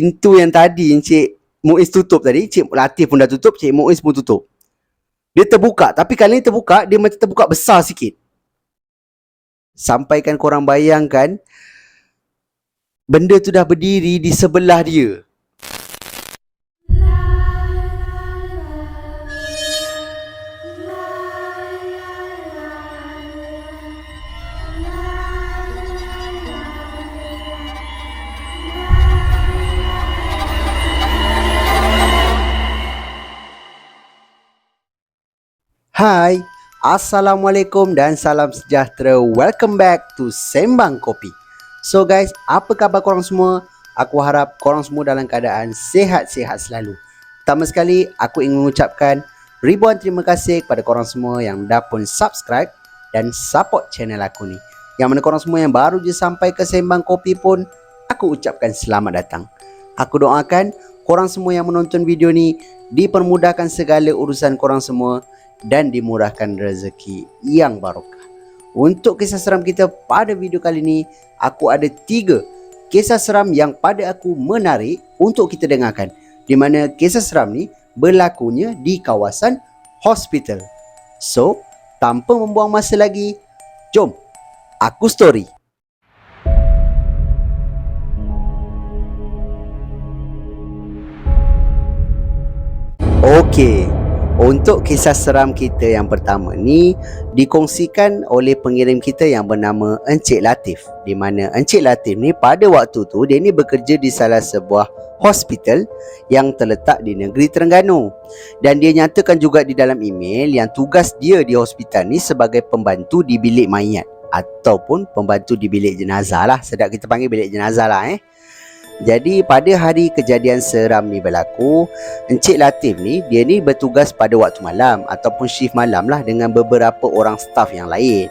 pintu yang tadi Encik Muiz tutup tadi, Cik Latif pun dah tutup, Cik Muiz pun tutup. Dia terbuka, tapi kali ni terbuka, dia macam terbuka besar sikit. Sampaikan korang bayangkan, benda tu dah berdiri di sebelah dia. Hai, Assalamualaikum dan salam sejahtera. Welcome back to Sembang Kopi. So guys, apa khabar korang semua? Aku harap korang semua dalam keadaan sihat-sihat selalu. Pertama sekali, aku ingin mengucapkan ribuan terima kasih kepada korang semua yang dah pun subscribe dan support channel aku ni. Yang mana korang semua yang baru je sampai ke Sembang Kopi pun, aku ucapkan selamat datang. Aku doakan korang semua yang menonton video ni dipermudahkan segala urusan korang semua dan dimurahkan rezeki yang barokah. Untuk kisah seram kita pada video kali ini, aku ada 3 kisah seram yang pada aku menarik untuk kita dengarkan. Di mana kisah seram ni berlakunya di kawasan hospital. So, tanpa membuang masa lagi, jom aku story. Okey. Untuk kisah seram kita yang pertama ni dikongsikan oleh pengirim kita yang bernama Encik Latif. Di mana Encik Latif ni pada waktu tu dia ni bekerja di salah sebuah hospital yang terletak di negeri Terengganu. Dan dia nyatakan juga di dalam email yang tugas dia di hospital ni sebagai pembantu di bilik mayat ataupun pembantu di bilik jenazah lah. Sedap kita panggil bilik jenazah lah Jadi pada hari kejadian seram ni berlaku, Encik Latif ni dia ni bertugas pada waktu malam ataupun shift malam lah dengan beberapa orang staf yang lain.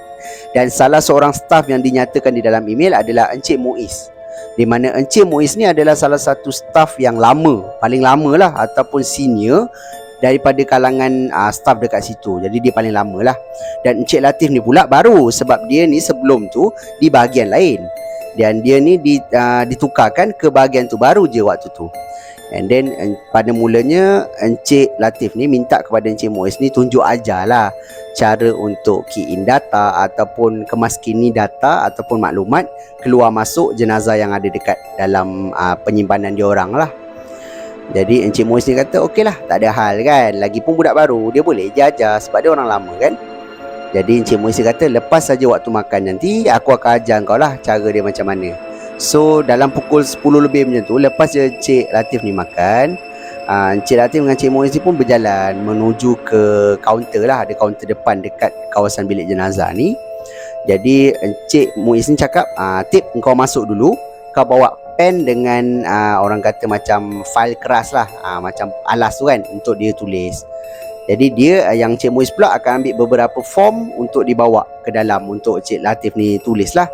Dan salah seorang staf yang dinyatakan di dalam email adalah Encik Muiz. Di mana Encik Muiz ni adalah salah satu staf yang lama, paling lama lah ataupun senior daripada kalangan staf dekat situ. Jadi dia paling lama lah. Dan Encik Latif ni pula baru sebab dia ni sebelum tu di bahagian lain. Dan dia ni ditukarkan ke bahagian tu baru je waktu tu. And then pada mulanya Encik Latif ni minta kepada Encik Muiz ni tunjuk ajarlah cara untuk key in data ataupun kemaskini data ataupun maklumat keluar masuk jenazah yang ada dekat dalam penyimpanan diorang lah. Jadi Encik Muiz ni kata okey lah, tak ada hal kan, lagipun budak baru dia boleh je ajar sebab dia orang lama kan. Jadi Encik Muiz kata lepas saja waktu makan nanti aku akan ajar kau lah cara dia macam mana. So dalam pukul 10 lebih macam tu, lepas je Encik Latif ni makan, Encik Latif dengan Encik Muiz ni pun berjalan menuju ke kaunter lah. Ada kaunter depan dekat kawasan bilik jenazah ni. Jadi Encik Muiz ni cakap, Tip kau masuk dulu, kau bawa pen dengan orang kata macam file keras lah, macam alas tu kan untuk dia tulis. Jadi dia yang Encik Muiz pula akan ambil beberapa form untuk dibawa ke dalam untuk Encik Latif ni tulis lah.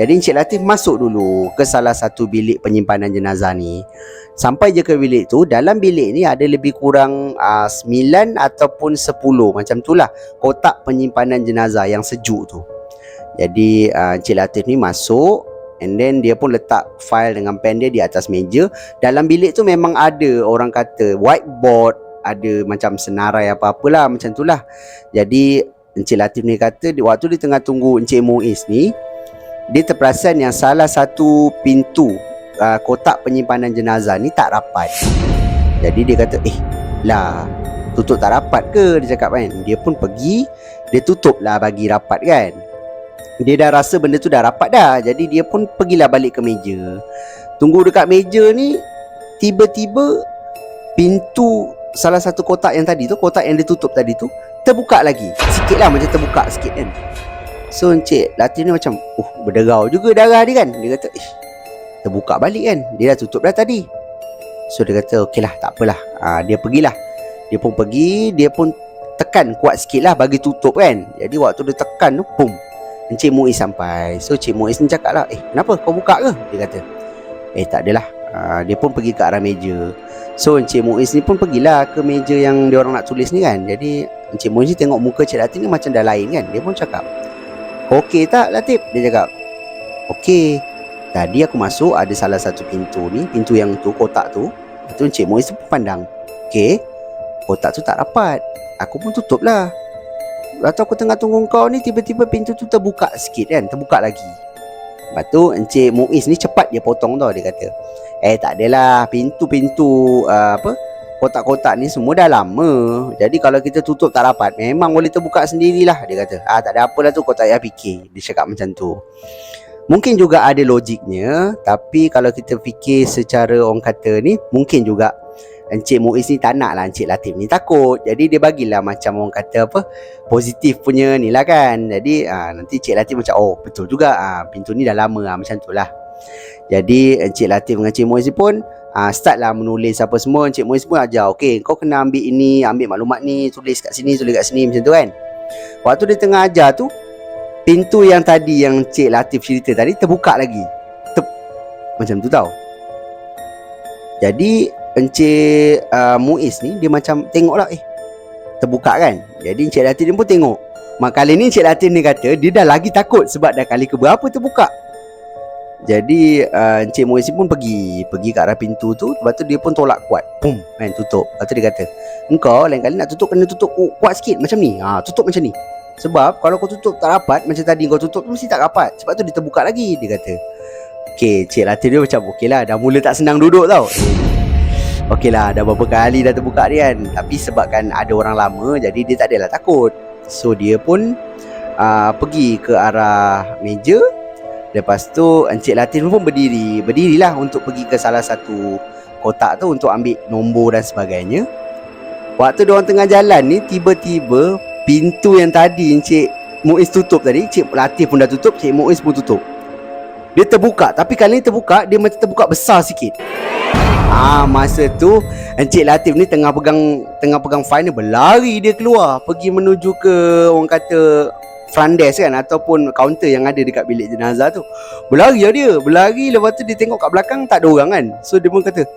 Jadi Encik Latif masuk dulu ke salah satu bilik penyimpanan jenazah ni. Sampai je ke bilik tu, dalam bilik ni ada lebih kurang 9 ataupun 10 macam tu lah kotak penyimpanan jenazah yang sejuk tu. Jadi Encik Latif ni masuk, and then dia pun letak file dengan pen dia di atas meja. Dalam bilik tu memang ada orang kata whiteboard, ada macam senarai apa-apalah macam tu lah. Jadi Encik Latif ni kata waktu dia tengah tunggu Encik Muiz ni, dia terperasan yang salah satu pintu kotak penyimpanan jenazah ni tak rapat. Jadi dia kata lah tutup tak rapat ke, dia cakap kan. Dia pun pergi, dia tutup lah bagi rapat kan. Dia dah rasa benda tu dah rapat dah. Jadi dia pun pergilah balik ke meja. Tunggu dekat meja ni, tiba-tiba pintu salah satu kotak yang tadi tu, kotak yang ditutup tadi tu, terbuka lagi sikit lah, macam terbuka sikit kan. So Encik Latif ni macam berderau juga darah dia kan. Dia kata terbuka balik kan, dia dah tutup dah tadi. So dia kata okey lah, tak apalah. Dia pergilah. Dia pun pergi, dia pun tekan kuat sikit lah bagi tutup kan. Jadi waktu dia tekan tu, boom, Encik Muiz sampai. So Encik Muiz ni cakap lah, kenapa kau buka ke? Dia kata tak adalah. Dia pun pergi ke arah meja. So Encik Muiz ni pun pergilah ke meja yang dia orang nak tulis ni kan. Jadi Encik Muiz ni tengok muka Encik Latif ni macam dah lain kan. Dia pun cakap, okey tak Latif? Dia cakap okey. Tadi aku masuk, ada salah satu pintu ni, pintu yang tu, kotak tu. Lepas tu Encik Muiz pun pandang. Okey, kotak tu tak rapat. Aku pun tutup lah. Lepas tu aku tengah tunggu kau ni, tiba-tiba pintu tu terbuka sikit kan, terbuka lagi. Lepas tu Encik Muiz ni cepat dia potong tau. Dia kata, tak adalah, pintu-pintu kotak-kotak ni semua dah lama. Jadi kalau kita tutup tak rapat, memang boleh terbuka sendirilah. Dia kata, tak ada apalah tu, kau tak payah fikir. Dia cakap macam tu. Mungkin juga ada logiknya, tapi kalau kita fikir secara orang kata ni, mungkin juga Encik Muiz ni tak nak lah Encik Latif ni takut. Jadi dia bagilah macam orang kata positif punya ni lah kan. Jadi nanti Encik Latif macam, oh betul juga, pintu ni dah lama macam tu lah. Jadi Encik Latif dengan Encik Muiz ni pun start lah menulis apa semua. Encik Muiz pun ajar, okay, kau kena ambil ini, ambil maklumat ni, tulis kat sini, macam tu kan. Waktu dia tengah ajar tu, pintu yang tadi yang Cik Latif cerita tadi terbuka lagi. Macam tu tau. Jadi Encik Muiz ni dia macam tengok lah, terbuka kan. Jadi Encik Latif ni pun tengok. Kali ni Encik Latif ni kata dia dah lagi takut sebab dah kali keberapa terbuka. Jadi Encik Muiz pun pergi ke arah pintu tu. Lepas tu dia pun tolak kuat, pum kan, tutup. Lepas tu dia kata, engkau lain kali nak tutup kena tutup kuat sikit macam ni. Tutup macam ni. Sebab kalau kau tutup tak rapat, macam tadi kau tutup tu mesti tak rapat. Sebab tu dia terbuka lagi, dia kata. Okay, Cik Latif dia macam okey lah, dah mula tak senang duduk tau. Okey lah, dah berapa kali dah terbuka dia kan. Tapi sebabkan ada orang lama, jadi dia tak adalah takut. So dia pun pergi ke arah meja. Lepas tu Encik Latif pun berdirilah untuk pergi ke salah satu kotak tu untuk ambil nombor dan sebagainya. Waktu diorang tengah jalan ni, tiba-tiba pintu yang tadi Encik Muiz tutup tadi, Cik Latif pun dah tutup, Cik Muiz pun tutup. Dia terbuka, tapi kali ni terbuka, dia macam terbuka besar sikit. Masa tu Encik Latif ni tengah pegang file ni, berlari dia keluar, pergi menuju ke orang kata front desk kan, ataupun kaunter yang ada dekat bilik jenazah tu. Berlari lah dia, lepas tu dia tengok kat belakang tak ada orang kan. So dia pun kata,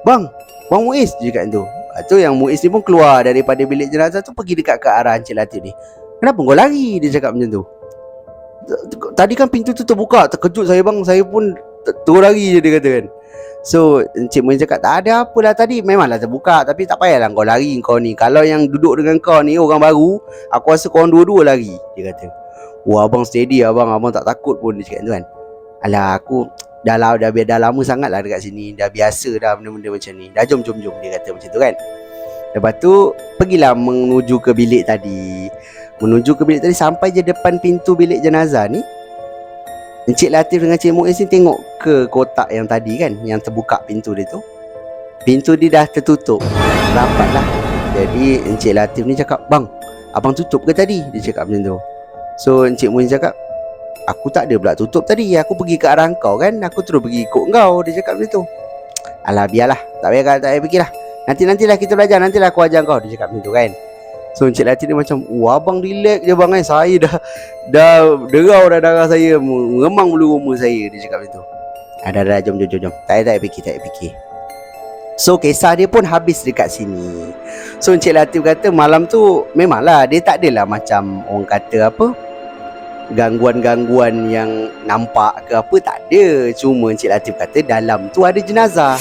Bang Muiz, dia cakap tu. Lepas tu yang Muiz ni pun keluar daripada bilik jenazah tu, pergi dekat ke arah Encik Latif ni. Kenapa kau lari? Dia cakap macam tu. Tadi kan pintu tu terbuka, terkejut saya bang, saya pun terus lari je, dia kata kan. So Encik Muiz cakap, tak ada apalah, tadi memanglah terbuka, tapi tak payahlah kau lari kau ni. Kalau yang duduk dengan kau ni orang baru, aku rasa korang dua-dua lari, dia kata. Wah abang steady abang tak takut pun, dia cakap tu kan. Alah aku dah lama sangat lah dekat sini, dah biasa dah benda-benda macam ni. Dah jom dia kata macam tu kan. Lepas tu pergilah menuju ke bilik tadi. Sampai je depan pintu bilik jenazah ni, Encik Latif dengan Cik Muiz ni tengok ke kotak yang tadi kan, yang terbuka pintu dia tu. Pintu dia dah tertutup rapat lah. Jadi Encik Latif ni cakap, bang, abang tutup ke tadi? Dia cakap macam tu. So Encik Muiz cakap, aku tak ada pula tutup tadi, aku pergi ke arah kau kan, aku terus pergi ikut kau. Dia cakap macam tu. Alah biarlah, tak payah pergilah, nantilah kita belajar, nantilah aku ajar kau. Dia cakap macam tu kan. So Encik Latif ni macam, abang relax je bang kan, saya dah derau dah darah saya, mengemang bulu roma saya. Dia cakap macam tu. Dah jom. Tak payah fikir. So kisah dia pun habis dekat sini. So Encik Latif kata malam tu memanglah dia tak adalah macam orang kata gangguan-gangguan yang nampak ke apa, tak ada. Cuma Encik Latif kata dalam tu ada jenazah.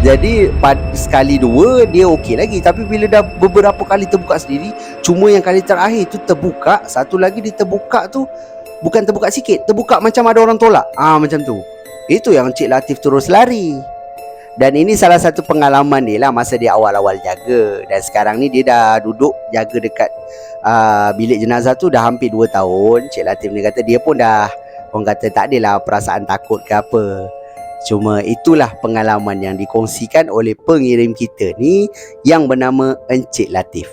Jadi sekali dua dia okey lagi, tapi bila dah beberapa kali terbuka sendiri, cuma yang kali terakhir tu terbuka, satu lagi dia terbuka tu bukan terbuka sikit, terbuka macam ada orang tolak. Macam tu. Itu yang Encik Latif terus lari. Dan ini salah satu pengalaman dia lah masa dia awal-awal jaga. Dan sekarang ni dia dah duduk jaga dekat bilik jenazah tu dah hampir 2 tahun. Encik Latif ni kata dia pun dah, orang kata tak adalah perasaan takut ke apa. Cuma itulah pengalaman yang dikongsikan oleh pengirim kita ni yang bernama Encik Latif.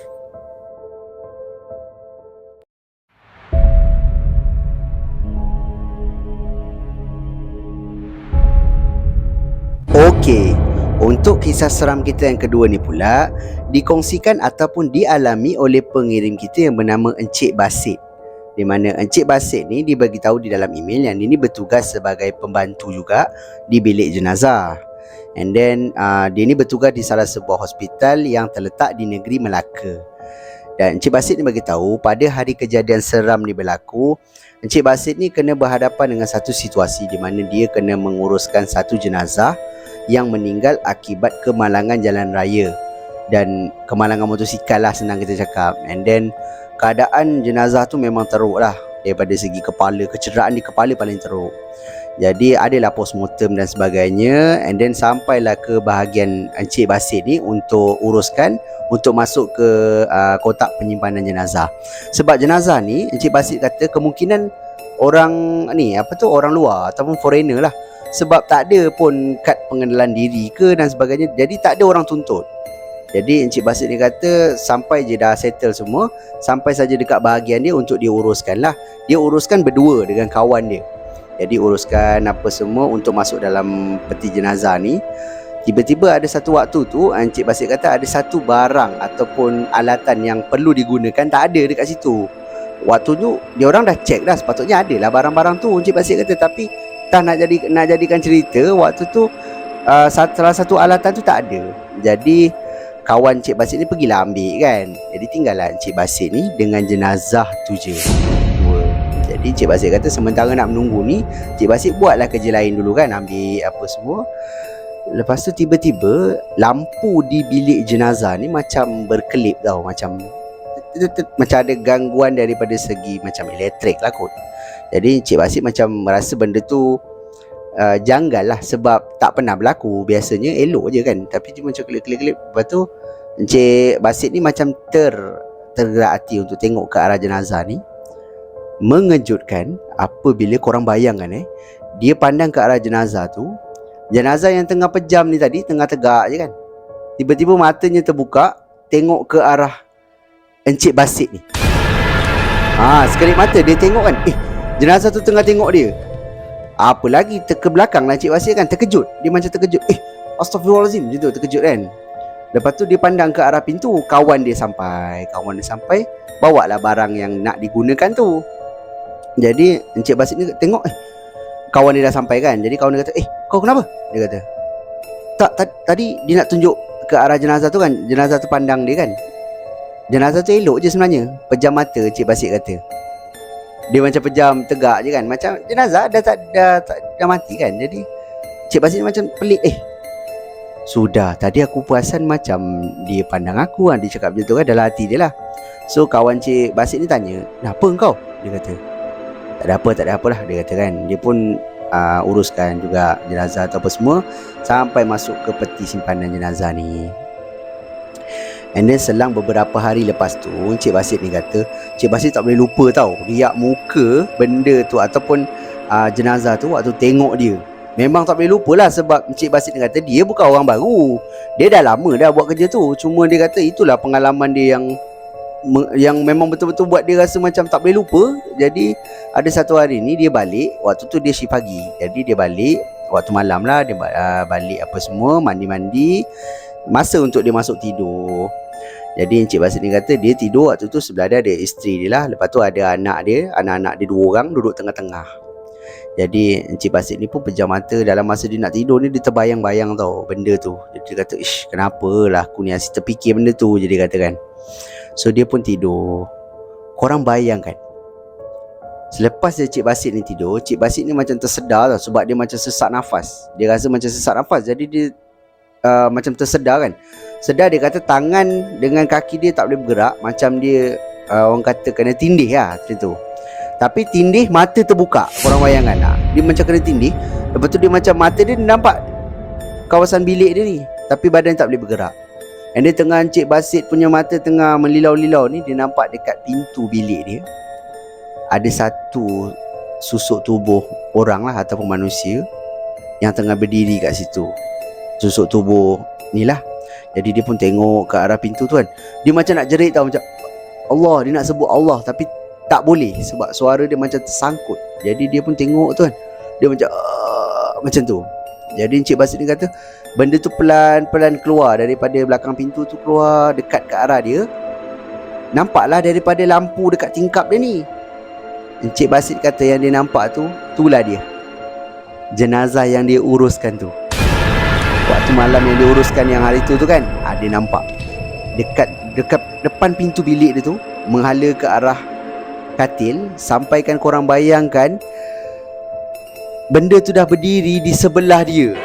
Okey, untuk kisah seram kita yang kedua ni pula dikongsikan ataupun dialami oleh pengirim kita yang bernama Encik Basit. Di mana Encik Basit ni dia bagi tahu di dalam email yang dia ni bertugas sebagai pembantu juga di bilik jenazah. And then dia ni bertugas di salah sebuah hospital yang terletak di negeri Melaka. Dan Encik Basit ni bagi tahu pada hari kejadian seram ni berlaku, Encik Basit ni kena berhadapan dengan satu situasi di mana dia kena menguruskan satu jenazah yang meninggal akibat kemalangan jalan raya dan kemalangan motosikal lah, senang kita cakap. And then keadaan jenazah tu memang teruk lah, daripada segi kepala, kecederaan di kepala paling teruk. Jadi adalah postmortem dan sebagainya. And then sampailah ke bahagian Encik Basit ni untuk uruskan, untuk masuk ke kotak penyimpanan jenazah. Sebab jenazah ni Encik Basit kata kemungkinan orang ni orang luar ataupun foreigner lah. Sebab tak ada pun kad pengenalan diri ke dan sebagainya. Jadi tak ada orang tuntut. Jadi Encik Basit ni kata sampai je dah settle semua, sampai saja dekat bahagian dia untuk dia uruskan lah. Dia uruskan berdua dengan kawan dia. Jadi uruskan apa semua untuk masuk dalam peti jenazah ni. Tiba-tiba ada satu waktu tu Encik Basit kata ada satu barang ataupun alatan yang perlu digunakan tak ada dekat situ. Waktu tu dia orang dah check dah, sepatutnya ada lah barang-barang tu, Encik Basit kata. Tapi nak jadikan cerita, waktu tu salah satu alatan tu tak ada. Jadi kawan Encik Basit ni pergilah ambil kan. Jadi tinggallah Encik Basit ni dengan jenazah tu je. Jadi Encik Basit kata sementara nak menunggu ni, Encik Basit buatlah kerja lain dulu kan, ambil apa semua. Lepas tu tiba-tiba lampu di bilik jenazah ni macam berkelip tau, macam ada gangguan daripada segi macam elektrik lah kot. Jadi Encik Basit macam merasa benda tu janggal lah, sebab tak pernah berlaku. Biasanya elok je kan, tapi dia macam kelip-kelip. Lepas tu Encik Basit ni macam tergerak hati untuk tengok ke arah jenazah ni. Mengejutkan apabila korang bayangkan dia pandang ke arah jenazah tu. Jenazah yang tengah pejam ni tadi tengah tegak je kan, tiba-tiba matanya terbuka, tengok ke arah Encik Basit ni. Sekelip mata dia tengok kan, jenazah tu tengah tengok dia. Apa lagi ke belakang lah Encik Basit kan, terkejut. Dia macam terkejut, astagfirullahalazim macam tu, terkejut kan. Lepas tu dia pandang ke arah pintu, kawan dia sampai, bawa lah barang yang nak digunakan tu. Jadi Encik Basit ni tengok kawan dia dah sampai kan. Jadi kawan dia kata, kau kenapa? Dia kata, tadi dia nak tunjuk ke arah jenazah tu kan. Jenazah tu pandang dia kan, jenazah tu elok je sebenarnya. Pejam mata Encik Basit kata. Dia macam pejam tegak je kan, macam jenazah dah mati kan. Jadi Encik Basit ni macam pelik. Sudah, tadi aku perasan macam dia pandang aku kan. Dia cakap macam tu kan dalam hati dia lah. So kawan Encik Basit ni tanya, kenapa kau? Dia kata, tak ada apa lah, dia kata kan. Dia pun uruskan juga jenazah atau apa semua sampai masuk ke peti simpanan jenazah ni. And then selang beberapa hari lepas tu, Encik Basit ni kata Encik Basit tak boleh lupa tau riak muka benda tu ataupun jenazah tu waktu tengok dia. Memang tak boleh lupa lah, sebab Encik Basit ni kata dia bukan orang baru, dia dah lama dah buat kerja tu. Cuma dia kata itulah pengalaman dia yang memang betul-betul buat dia rasa macam tak boleh lupa. Jadi ada satu hari ni dia balik, waktu tu dia shift pagi. Jadi dia balik waktu malam lah, dia balik apa semua, mandi-mandi, masa untuk dia masuk tidur. Jadi Encik Basit ni kata dia tidur waktu tu sebelah dia ada isteri dia lah. Lepas tu ada anak-anak dia 2 orang duduk tengah-tengah. Jadi Encik Basit ni pun pejam mata. Dalam masa dia nak tidur ni dia terbayang-bayang tau benda tu. Jadi dia kata, kenapa lah aku ni asyik terfikir benda tu, jadi kata kan. So dia pun tidur. Korang bayangkan, selepas Encik Basit ni tidur, Encik Basit ni macam tersedar tau, sebab dia macam sesak nafas. Dia rasa macam sesak nafas. Jadi dia macam tersedar kan. Sedar, dia kata tangan dengan kaki dia tak boleh bergerak. Macam dia orang kata kena tindih lah macam tu. Tapi tindih mata terbuka. Korang bayangkan lah, dia macam kena tindih. Lepas tu dia macam mata dia nampak kawasan bilik dia ni, tapi badan tak boleh bergerak. And dia tengah Encik Basit punya mata tengah melilau-lilau ni, dia nampak dekat pintu bilik dia ada satu susuk tubuh orang lah ataupun manusia yang tengah berdiri kat situ. Susuk tubuh ni lah. Jadi dia pun tengok ke arah pintu tu kan. Dia macam nak jerit tau, macam Allah, dia nak sebut Allah tapi tak boleh sebab suara dia macam tersangkut. Jadi dia pun tengok tu kan, dia macam tu. Jadi Encik Basit ni kata benda tu pelan-pelan keluar daripada belakang pintu tu, keluar dekat ke arah dia. Nampaklah daripada lampu dekat tingkap dia ni. Encik Basit kata yang dia nampak tu, itulah dia, jenazah yang dia uruskan tu. Waktu malam yang dia uruskan yang hari tu kan, dia nampak dekat depan pintu bilik dia tu, menghala ke arah katil. Sampaikan korang bayangkan benda tu dah berdiri di sebelah dia.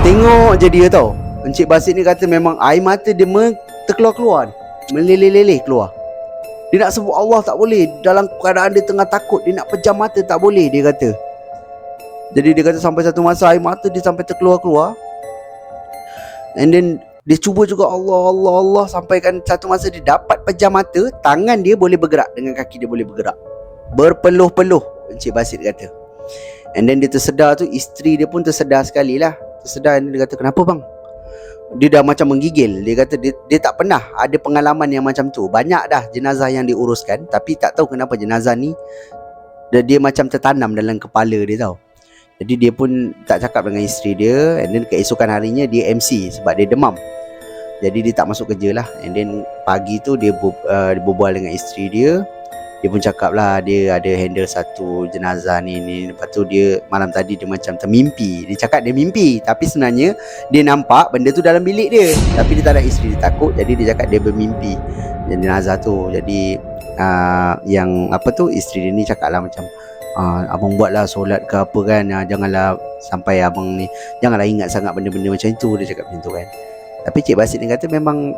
Tengok je dia tau. Encik Basit ni kata memang air mata dia terkeluar-keluar, meleleh-leleh keluar. Dia nak sebut Allah tak boleh. Dalam keadaan dia tengah takut, dia nak pejam mata tak boleh, dia kata. Jadi dia kata sampai satu masa air mata dia sampai terkeluar-keluar. And then dia cuba juga Allah, Allah, Allah. Sampaikan satu masa dia dapat pejam mata, tangan dia boleh bergerak dengan kaki dia boleh bergerak. Berpeluh-peluh, Encik Basit kata. And then dia tersedar tu, isteri dia pun tersedar sekali lah. Tersedar, dia kata, kenapa bang? Dia dah macam menggigil. Dia kata dia tak pernah ada pengalaman yang macam tu. Banyak dah jenazah yang diuruskan, tapi tak tahu kenapa jenazah ni dia macam tertanam dalam kepala dia tau. Jadi dia pun tak cakap dengan isteri dia. And then keesokan harinya dia MC sebab dia demam. Jadi dia tak masuk kerja lah. And then pagi tu dia berbual dengan isteri dia. Dia pun cakap lah dia ada handle satu jenazah ni. Lepas tu dia malam tadi dia macam termimpi. Dia cakap dia mimpi, tapi sebenarnya dia nampak benda tu dalam bilik dia. Tapi dia tak nak isteri dia takut. Jadi dia cakap dia bermimpi jenazah tu. Jadi yang apa tu, isteri dia ni cakap lah macam, abang buatlah solat ke apa kan, janganlah sampai abang ni, janganlah ingat sangat benda-benda macam itu. Dia cakap macam tu kan. Tapi Cik Basit ni kata memang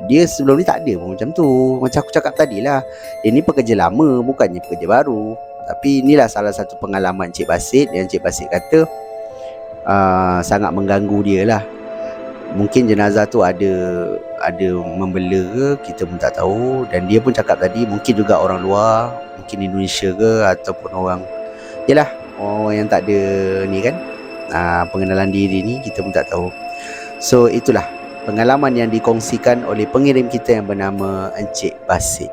dia sebelum ni tak ada pun macam tu. Macam aku cakap tadi lah, dia ni pekerja lama, bukannya pekerja baru. Tapi inilah salah satu pengalaman Cik Basit yang Cik Basit kata sangat mengganggu dia lah. Mungkin jenazah tu ada membela ke, kita pun tak tahu. Dan dia pun cakap tadi mungkin juga orang luar, mungkin Indonesia ke, ataupun orang, yelah, orang yang tak ada ni kan, pengenalan diri ni, kita pun tak tahu. So itulah pengalaman yang dikongsikan oleh pengirim kita yang bernama Encik Basit.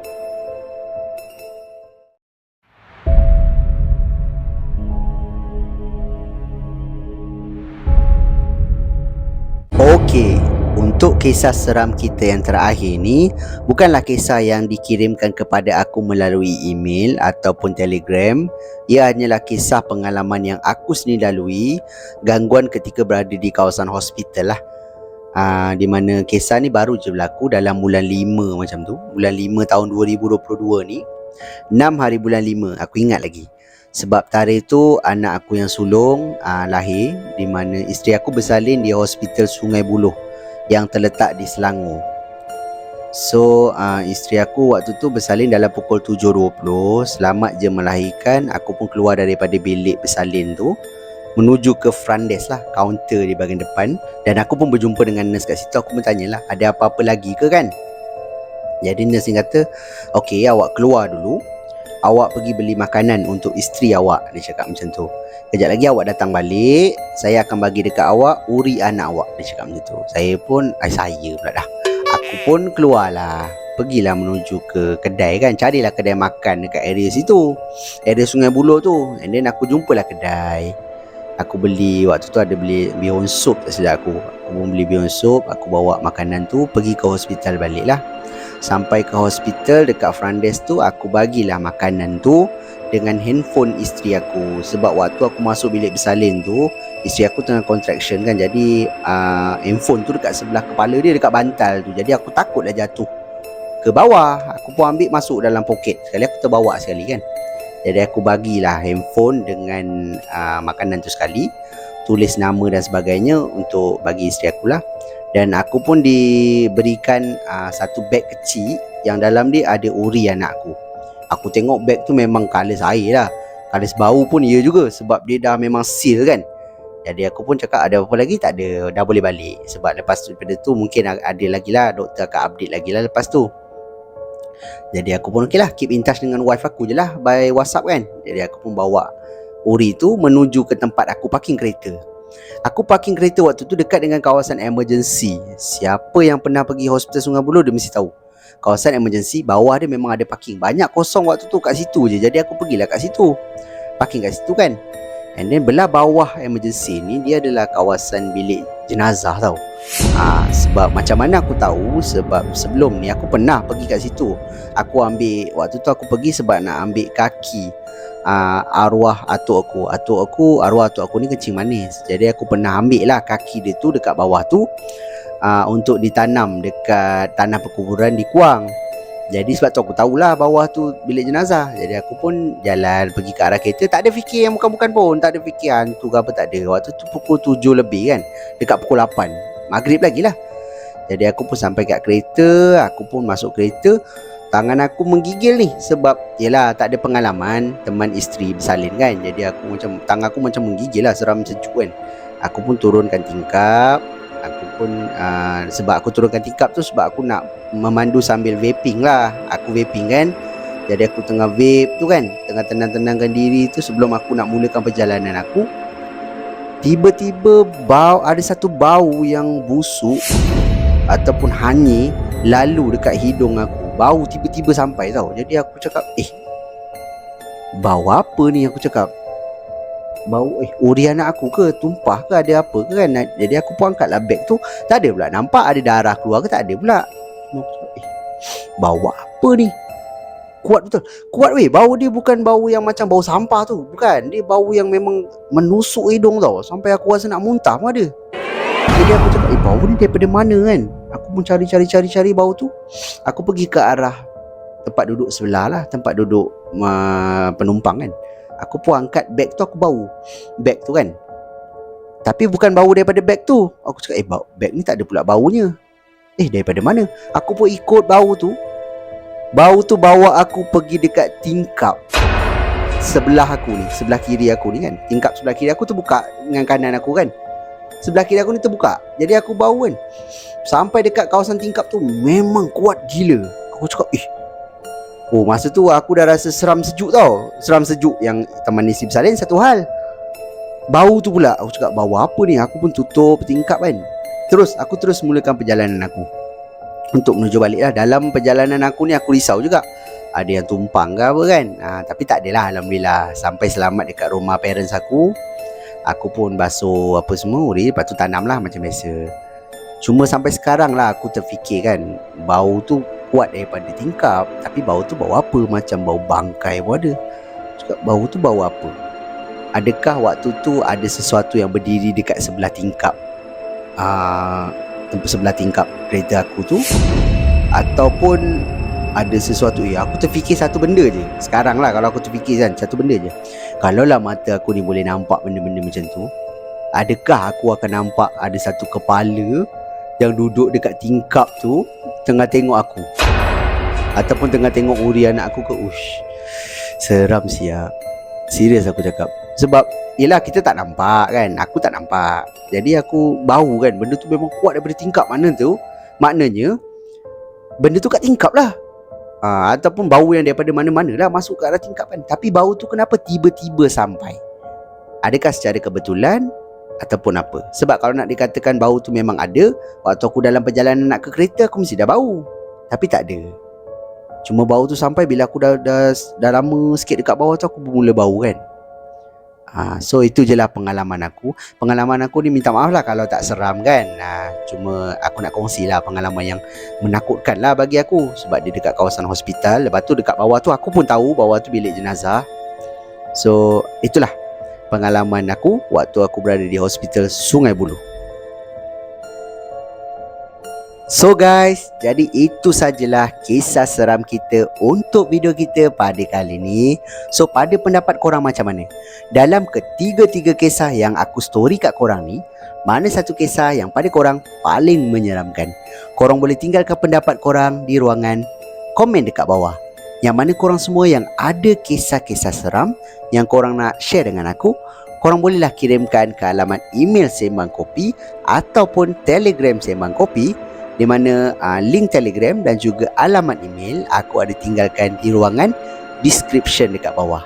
Okey, untuk kisah seram kita yang terakhir ni bukanlah kisah yang dikirimkan kepada aku melalui email ataupun telegram. Ia hanyalah kisah pengalaman yang aku sendiri lalui, gangguan ketika berada di kawasan hospital lah. Di mana kisah ni baru je berlaku dalam bulan 5 macam tu. Bulan 5 tahun 2022 ni, 6 hari bulan 5, aku ingat lagi. Sebab tarikh tu anak aku yang sulung lahir, di mana isteri aku bersalin di Hospital Sungai Buloh yang terletak di Selangor. So isteri aku waktu tu bersalin dalam pukul 7.20. Selamat je melahirkan, aku pun keluar daripada bilik bersalin tu menuju ke front desk lah, kaunter di bahagian depan. Dan aku pun berjumpa dengan nurse kat situ. Aku pun tanyalah, ada apa-apa lagi ke kan? Jadi nurse ni kata, okey, awak keluar dulu, awak pergi beli makanan untuk isteri awak. Dia cakap macam tu. Kejap lagi awak datang balik, saya akan bagi dekat awak uri anak awak. Dia cakap macam tu. Saya pun, saya pula dah, aku pun keluarlah, pergilah menuju ke kedai kan. Carilah kedai makan dekat area situ, area Sungai Buloh tu. And then aku jumpalah kedai. Aku beli, waktu tu ada beli bihun sup, tak silap aku. Aku pun beli bihun sup, aku bawa makanan tu pergi ke hospital balik lah. Sampai ke hospital, dekat front desk tu aku bagilah makanan tu dengan handphone isteri aku. Sebab waktu aku masuk bilik bersalin tu, isteri aku tengah contraction kan. Jadi handphone tu dekat sebelah kepala dia, dekat bantal tu. Jadi aku takutlah jatuh ke bawah. Aku pun ambil masuk dalam poket. Sekali aku terbawa sekali kan. Jadi aku bagilah handphone dengan makanan tu sekali, tulis nama dan sebagainya untuk bagi isteri aku lah. Dan aku pun diberikan satu beg kecil yang dalam dia ada uri anak aku. Aku tengok beg tu memang kalis air lah, kalis bau pun iya juga, sebab dia dah memang seal kan. Jadi aku pun cakap, ada apa lagi? Tak ada, dah boleh balik. Sebab lepas tu, daripada tu mungkin ada lagi lah, doktor akan update lagi lah lepas tu. Jadi aku pun okey lah, keep in touch dengan wife aku je lah by WhatsApp kan. Jadi aku pun bawa uri tu menuju ke tempat aku parking kereta. Aku parking kereta waktu tu dekat dengan kawasan emergency. Siapa yang pernah pergi hospital Sungai Buloh dia mesti tahu. Kawasan emergency, bawah dia memang ada parking. Banyak kosong waktu tu kat situ je. Jadi aku pergilah kat situ, parking kat situ kan. And then belah bawah emergency ni, dia adalah kawasan bilik jenazah tau. Sebab macam mana aku tahu, sebab sebelum ni aku pernah pergi kat situ. Aku ambil, waktu tu aku pergi sebab nak ambil kaki arwah atuk aku. Arwah atuk aku ni kencing manis. Jadi aku pernah ambil lah kaki dia tu dekat bawah tu. untuk ditanam dekat tanah perkuburan di Kuang. Jadi sebab tu aku tahulah bawah tu bilik jenazah. Jadi aku pun jalan pergi ke arah kereta. Tak ada fikir yang bukan-bukan pun. Tak ada fikir hantu ke apa, tak ada. Waktu tu pukul 7 lebih kan, dekat pukul 8 maghrib lagi lah. Jadi aku pun sampai kat kereta. Aku pun masuk kereta. Tangan aku menggigil ni. Sebab yelah tak ada pengalaman. Teman isteri bersalin kan. Jadi aku macam, tangan aku macam menggigil lah, seram sejuk kan. Aku pun turunkan tingkap. Aku pun sebab aku turunkan tingkap tu sebab aku nak memandu sambil vaping lah. Aku vaping kan. Jadi aku tengah vape tu kan, tengah tenang-tenangkan diri tu sebelum aku nak mulakan perjalanan aku. Tiba-tiba ada satu bau yang busuk ataupun hanyir lalu dekat hidung aku. Bau tiba-tiba sampai tau. Jadi aku cakap, bau apa ni? Aku cakap, bau uri anak aku ke, tumpah ke, ada apa ke kan. Jadi aku pun angkatlah beg tu. Tak ada pula nampak ada darah keluar ke, tak ada pula. Bau apa ni? Kuat betul. Kuat weh. Bau dia bukan bau yang macam bau sampah tu. Bukan. Dia bau yang memang menusuk hidung tau. Sampai aku rasa nak muntah pun ada. Jadi aku cakap, bau ni daripada mana kan? Aku pun cari bau tu. Aku pergi ke arah tempat duduk sebelah lah, tempat duduk penumpang kan. Aku pun angkat beg tu, aku bau beg tu kan. Tapi bukan bau daripada beg tu. Aku cakap, beg ni tak ada pula baunya. Daripada mana? Aku pun ikut bau tu. Bau tu bawa aku pergi dekat tingkap sebelah aku ni, sebelah kiri aku ni kan. Tingkap sebelah kiri aku terbuka dengan kanan aku kan. Sebelah kiri aku ni terbuka. Jadi aku bau kan. Sampai dekat kawasan tingkap tu memang kuat gila. Aku cakap, masa tu aku dah rasa seram sejuk tau. Seram sejuk yang teman isteri bersalin satu hal. Bau tu pula. Aku cakap, bau apa ni? Aku pun tutup tingkap kan. Aku terus mulakan perjalanan aku untuk menuju balik lah. Dalam perjalanan aku ni aku risau juga, ada yang tumpang ke apa kan. Tapi tak adalah, alhamdulillah. Sampai selamat dekat rumah parents aku. Aku pun basuh apa semua, lepas tu tanam lah macam biasa. Cuma sampai sekarang lah aku terfikir kan, bau tu kuat daripada tingkap. Tapi bau tu bau apa? Macam bau bangkai pun ada. Cakap, bau tu bau apa? Adakah waktu tu ada sesuatu yang berdiri dekat sebelah tingkap, sebelah tingkap kereta aku tu? Ataupun ada sesuatu, aku terfikir satu benda je. Sekarang lah kalau aku terfikir kan, satu benda je. Kalau lah mata aku ni boleh nampak benda-benda macam tu, adakah aku akan nampak ada satu kepala yang duduk dekat tingkap tu tengah tengok aku, ataupun tengah tengok uri anak aku ke? Seram siap. Serius aku cakap. Sebab yelah kita tak nampak kan. Aku tak nampak. Jadi aku bau kan, benda tu memang kuat daripada tingkap. Maknanya benda tu kat tingkap lah. Ataupun bau yang daripada mana-mana lah masuk ke arah tingkap kan. Tapi bau tu kenapa tiba-tiba sampai? Adakah secara kebetulan ataupun apa? Sebab kalau nak dikatakan bau tu memang ada, waktu aku dalam perjalanan nak ke kereta aku mesti dah bau. Tapi tak ada. Cuma bau tu sampai bila aku dah lama sikit dekat bawah tu, aku mula bau kan. So itu je lah pengalaman aku. Pengalaman aku ni minta maaf lah kalau tak seram kan. Cuma aku nak kongsi lah pengalaman yang menakutkan lah bagi aku. Sebab dia dekat kawasan hospital. Lepas tu dekat bawah tu aku pun tahu bawah tu bilik jenazah. So itulah pengalaman aku waktu aku berada di hospital Sungai Buloh. So guys, jadi itu sajalah kisah seram kita untuk video kita pada kali ni. So pada pendapat korang macam mana? Dalam ketiga-tiga kisah yang aku story kat korang ni, mana satu kisah yang pada korang paling menyeramkan? Korang boleh tinggalkan pendapat korang di ruangan komen dekat bawah. Yang mana korang semua yang ada kisah-kisah seram yang korang nak share dengan aku, korang bolehlah kirimkan ke alamat email Sembang Kopi ataupun Telegram Sembang Kopi, di mana link Telegram dan juga alamat email aku ada tinggalkan di ruangan description dekat bawah.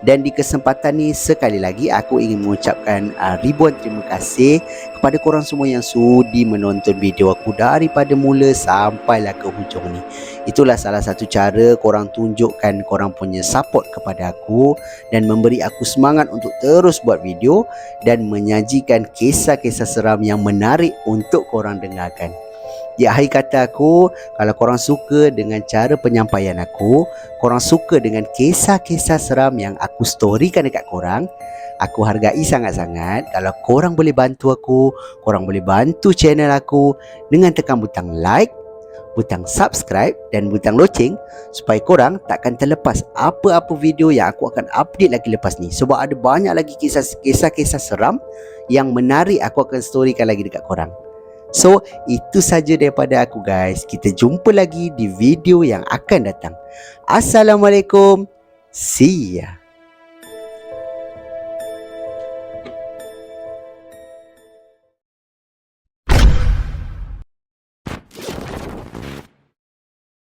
Dan di kesempatan ni sekali lagi aku ingin mengucapkan ribuan terima kasih kepada korang semua yang sudi menonton video aku daripada mula sampailah ke hujung ni. Itulah salah satu cara korang tunjukkan korang punya support kepada aku dan memberi aku semangat untuk terus buat video dan menyajikan kisah-kisah seram yang menarik untuk korang dengarkan. Di akhir kata aku, kalau korang suka dengan cara penyampaian aku, korang suka dengan kisah-kisah seram yang aku storykan dekat korang, Aku hargai sangat-sangat kalau korang boleh bantu aku, korang boleh bantu channel aku dengan tekan butang like, butang subscribe dan butang loceng supaya korang takkan terlepas apa-apa video yang aku akan update lagi lepas ni. Sebab ada banyak lagi kisah-kisah seram yang menarik aku akan storykan lagi dekat korang. So, itu saja daripada aku guys. Kita jumpa lagi di video yang akan datang. Assalamualaikum. See ya.